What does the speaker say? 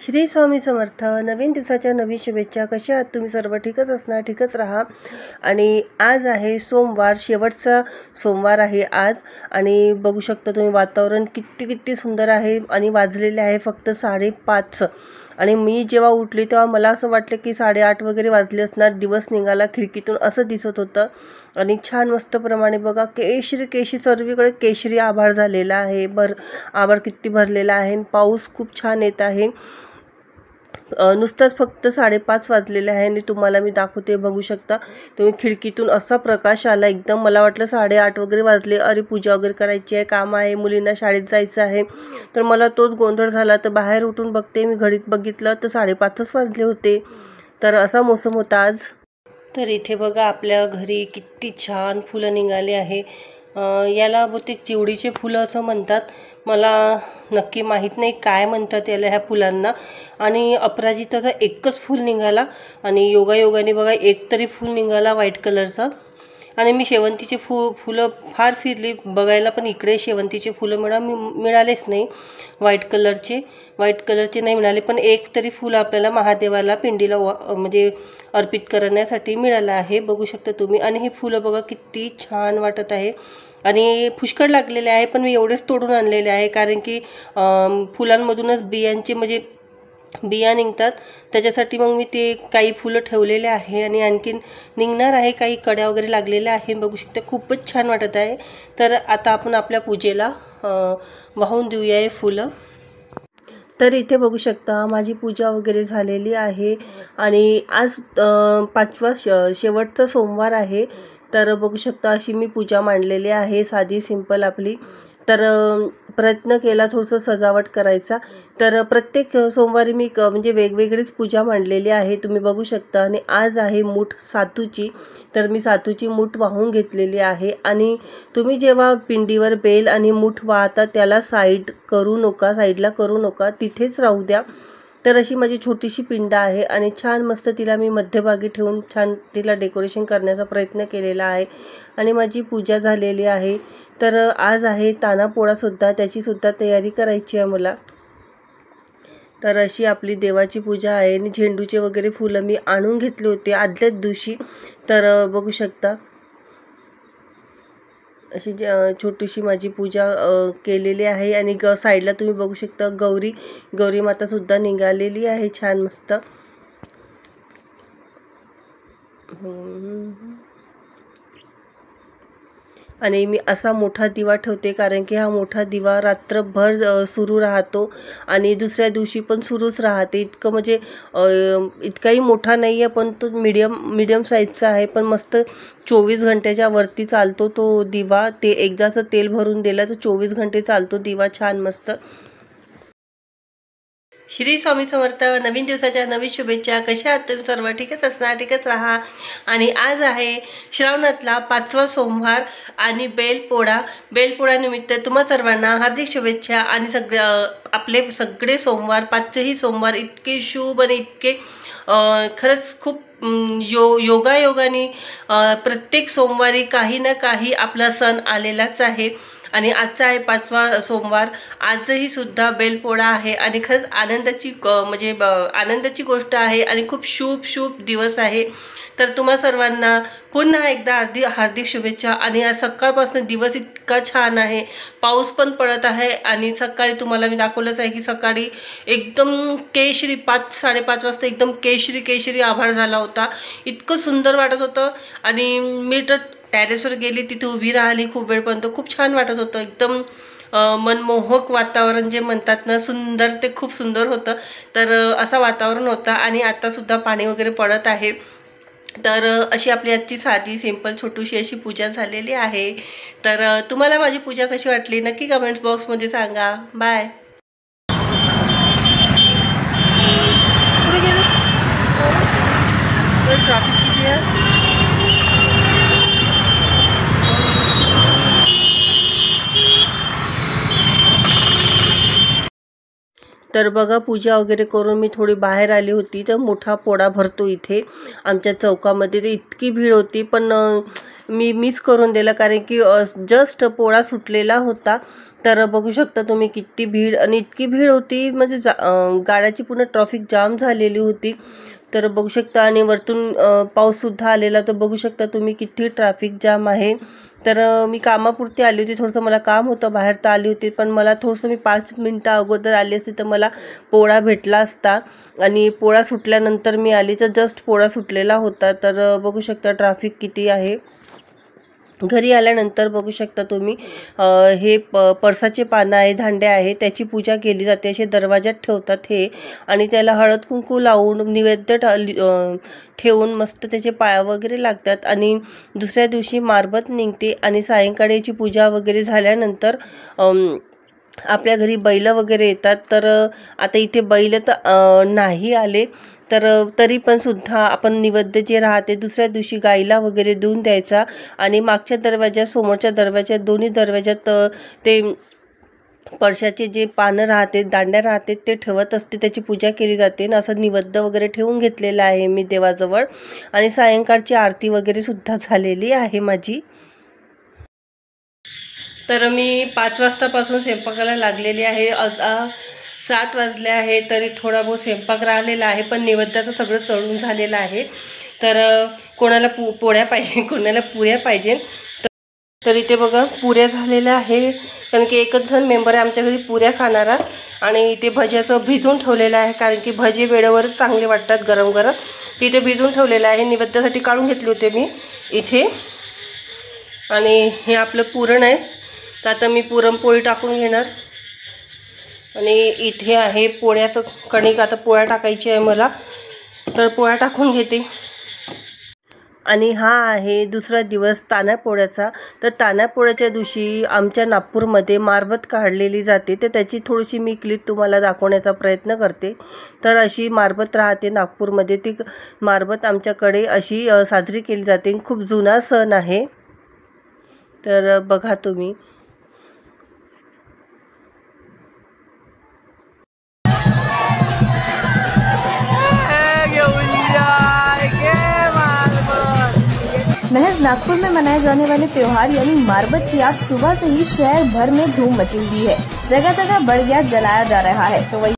श्री स्वामी समर्थ। नवीन दिवसाच्या नवीन शुभेच्छा। कशा आहात तुम्ही सर्व? ठीकच असणार, ठीकच राहा। आणि आज आहे सोमवार, शेवटचा सोमवार आहे आज। आणि बघू शकता तुम्ही वातावरण किती सुंदर आहे आणि वाजलेले आहे फक्त 5:30। आणि मी जेव्हा उठली तेव्हा मला असं वाटलं की 8:30 वगैरे वाजले असणार। दिवस निघाला खिडकीतून असं दिसत होतं। आणि छान मस्त प्रमाणे बघा केशरी सर्वीकडे केशरी आभाळ झालेला आहे। आभाळ किती भरलेला आहे। पाऊस खूप छान येत आहे। नुसतंच फक्त 5:30 वाजलेले आहे आणि तुम्हाला मी दाखवते, बघू शकता तुम्ही खिडकीतून असा प्रकाश आला एकदम। मला वाटलं 8:30 वगैरे वाजले, अरे पूजा वगैरे करायची आहे, काम आहे, मुलींना शाळेत जायचं आहे, तर मला तोच गोंधळ झाला। तर बाहेर उठून बघते, मी घडीत बघितलं तर 5:30च वाजले होते। तर असा मोसम होता आज। तर इथे बघा आपल्या घरी किती छान फुलं निघाले आहे। याला बहुतेक चिवडीचे फुलं असं म्हणतात, मला नक्की माहीत नाही काय म्हणतात याला ह्या फुलांना। आणि अपराजिताचा एकच फूल निघाला आणि योगायोगाने बघा एक तरी फूल निघाला व्हाईट कलरचा। आणि मी शेवंतीचे फुलं फार फिरली बघायला, पण इकडे शेवंतीचे फुलं मिळालेच नाही। व्हाईट कलरचे नाही मिळाले, पण एक तरी फूल आपल्याला महादेवाला पिंडीला म्हणजे अर्पित करण्यासाठी मिळालं आहे, बघू शकता तुम्ही। आणि हे फुलं बघा किती छान वाटत आहे आणि पुष्कळ लागलेले आहे, पण मी एवढेच तोडून आणलेले आहे कारण की फुलांमधूनच बियांचे म्हणजे बिया निघतात, त्याच्यासाठी मग मी ते काही फुलं ठेवलेले आहे आणि आणखीन निघणार आहे। काही कड्या वगैरे लागलेल्या आहे, बघू शकता खूपच छान वाटत आहे। तर आता आपण आपल्या पूजेला वाहून देऊया हे फुलं। तर इथे बघू शकता माझी पूजा वगैरे झालेली आहे आणि आज 5वा शेवटचा सोमवार आहे। तर बघू शकता अशी मी पूजा मांडलेली आहे, साधी सिंपल आपली। तर प्रयत्न केला थोडंसं सजावट करायचा। तर प्रत्येक सोमवारी मी म्हणजे वेगवेगळीच पूजा मांडलेली आहे, तुम्ही बघू शकता। आणि आज आहे मूठ सातूची, तर मी सातूची मूठ वाहून घेतलेली आहे। आणि तुम्ही जेव्हा पिंडीवर बेल आणि मूठ वाहता त्याला साईडला करू नका, तिथेच राहू द्या। तर अशी माझी छोटीशी पिंड आहे आणि छान मस्त तिला मी मध्यभागी ठेवून छान तिला डेकोरेशन करण्याचा प्रयत्न केलेला आहे आणि माझी पूजा झालेली आहे। तर आज आहे तानापोळासुद्धा, त्याचीसुद्धा तयारी करायची आहे मला। तर अशी आपली देवाची पूजा आहे। आणि झेंडूचे वगैरे फुलं मी आणून घेतले होते आदल्याच दिवशी। तर बघू शकता अशी छोटीशी माझी पूजा केलेली आहे। आणि साईडला तुम्ही बघू शकता गौरी मातासुद्धा निघालेली आहे छान मस्त। आणि मी असा मोठा दिवा ठेवते कारण की हा मोठा दिवा रात्रभर सुरू राहतो आणि दुसऱ्या दिवशी पण सुरूच राहते। इतकं म्हणजे इतकाही मोठा नाही आहे, पण तो मीडियम साईजचा आहे, पण मस्त 24 घंट्याच्या वरती चालतो तो दिवा। ते एकदाचं तेल भरून दिलं तर 24 घंटे चालतो दिवा छान मस्त। श्री स्वामी समर्थ। नवीन दिवसाच्या नवीन शुभेच्छा। कशा आहात तुम्ही सर्व? ठीकच असणार, ठीकच राहा। आणि आज आहे श्रावणातला 5वा सोमवार आणि बेलपोळा निमित्त तुम्हा सर्वांना हार्दिक शुभेच्छा। आणि आपले सगळे सोमवार 5ही सोमवार इतके शुभ आणि इतके खरंच खूप योगायोगाने प्रत्येक सोमवारी काही ना काही आपला सण आलेलाच आहे। आणि आजचा आहे 5वा सोमवार, आजही सुद्धा बेलपोळा आहे आणि खरंच आनंदाची गोष्ट आहे आणि खूप शुभ दिवस आहे। तर तुम्हा सर्वांना पुन्हा एकदा हार्दिक शुभेच्छा। आणि आज सकाळपासून दिवस इतका छान आहे, पाऊस पण पडत आहे आणि सकाळी तुम्हाला मी दाखवलंच आहे की सकाळी एकदम केशरी 5-5:30 वाजता एकदम केशरी आभाळ झाला होता, इतकं सुंदर वाटत होतं। आणि मी तर टेरेसवर गेली, तिथे उभी राहिली खूप वेळपर्यंत, खूप छान वाटत होतं एकदम मनमोहक वातावरण जे म्हणतात ना, सुंदर, ते खूप सुंदर होतं। तर असं वातावरण होतं आणि आतासुद्धा पाणी वगैरे पडत आहे। तर अशी आपली आजची साधी सिंपल छोटीशी अशी पूजा झालेली आहे। तर तुम्हाला माझी पूजा कशी वाटली नक्की कमेंट्स बॉक्समध्ये सांगा। बाय। ट्रॅफिक किती आहे? तर बघा पूजा वगैरे करून मी थोडी बाहेर आली होती, तर मोठा पोळा भरतो इथे आमच्या चौकामध्ये. तर इतकी भीड होती, पण मी मिस करून दिलं कारण की जस्ट पोळा सुटलेला होता. तर बघू शकता तुम्ही किती भीड, आणि इतकी भीड होती म्हणजे गाड्याची पूर्ण ट्रॅफिक जाम झालेली होती. तर बघू शकता, आणि वरतून पाऊससुद्धा आलेला, तर बघू शकता तुम्ही किती ट्रॅफिक जाम आहे. तर मी कामापुरती आली होती, थोडंसं मला काम होतं बाहेर, तर आली होती, पण मला थोडंसं मी 5 मिनटं अगोदर आली असती तर मला पोळा भेटला असता. आणि पोळा सुटल्यानंतर मी आली, तर जस्ट पोळा सुटलेला होता. तर बघू शकता ट्रॅफिक किती आहे. घरी आल्यानंतर बघू शकता तुम्ही हे पळसाचे पानं आहे, धांड्या आहे, त्याची पूजा केली जाते. असे दरवाजात ठेवतात हे, आणि त्याला हळद कुंकू लावून नैवेद्य ठेवून मस्त त्याचे पाय वगैरे लागतात. आणि दुसऱ्या दिवशी मारबत निघते, आणि सायंकाळी याची पूजा वगैरे झाल्यानंतर आपल्या घरी बैल वगैरे येतात. तर आता इथे बैल तर नाही आले, तर तरी पण सुद्धा आपण नैवेद्य जे राहते दुसऱ्या दिवशी गाईला वगैरे देऊन द्यायचा. आणि मागच्या दरवाज्यात, समोरच्या दरवाज्यात, दोन्ही दरवाज्यात ते पळसाचे जे पानं राहते, दांड्या राहते, ते ठेवत असते, त्याची पूजा केली जाते. आणि असं नैवेद्य वगैरे ठेवून घेतलेलं आहे मी देवाजवळ. आणि सायंकाळची आरती वगैरे सुद्धा झालेली आहे माझी. तर मी 5 वाजतापासून स्वयंपाकाला लागलेली आहे. 7 वाजले आहे, तरी थोडा बहुत स्वयंपाक राहिलेला आहे, पण नैवेद्याचं सगळं चढून झालेलं आहे. तर कोणाला पोळ्या पाहिजे, कोणाला पुऱ्या पाहिजे. तर इथे बघा पुऱ्या झालेल्या आहे, कारण की एकच जण मेंबर आहे आमच्या घरी पुऱ्या खाणारा. आणि इथे भज्याचं भिजून ठेवलेलं आहे, कारण की भजे वेळेवरच चांगले वाटतात गरम गरम. तिथे भिजून ठेवलेलं आहे, नैवेद्यासाठी काढून घेतले होते मी इथे. आणि हे आपलं पुरण आहे, तर आता मी पुरणपोळी टाकून घेणार. आणि इथे आहे पोळ्याचं कणिक, आता पोळ्या टाकायची आहे मला, तर पोळ्या टाकून घेते. आणि हा आहे दुसरा दिवस तान्हापोळ्याचा. तर तान्हापोळ्याच्या दिवशी आमच्या नागपूरमध्ये मारबत काढलेली जाते, तर त्याची थोडीशी मी क्लिप तुम्हाला दाखवण्याचा प्रयत्न करते. तर अशी मारबत राहते नागपूरमध्ये, ती मारबत आमच्याकडे अशी साजरी केली जाते. खूप जुना सण आहे, तर बघा तुम्ही. महज नागपुर में मनाए जाने वाले त्योहार यानी मारबत की आज सुबह से ही शहर भर में धूम मची हुई है। जगह जगह बड़ गया जलाया जा रहा है, तो वही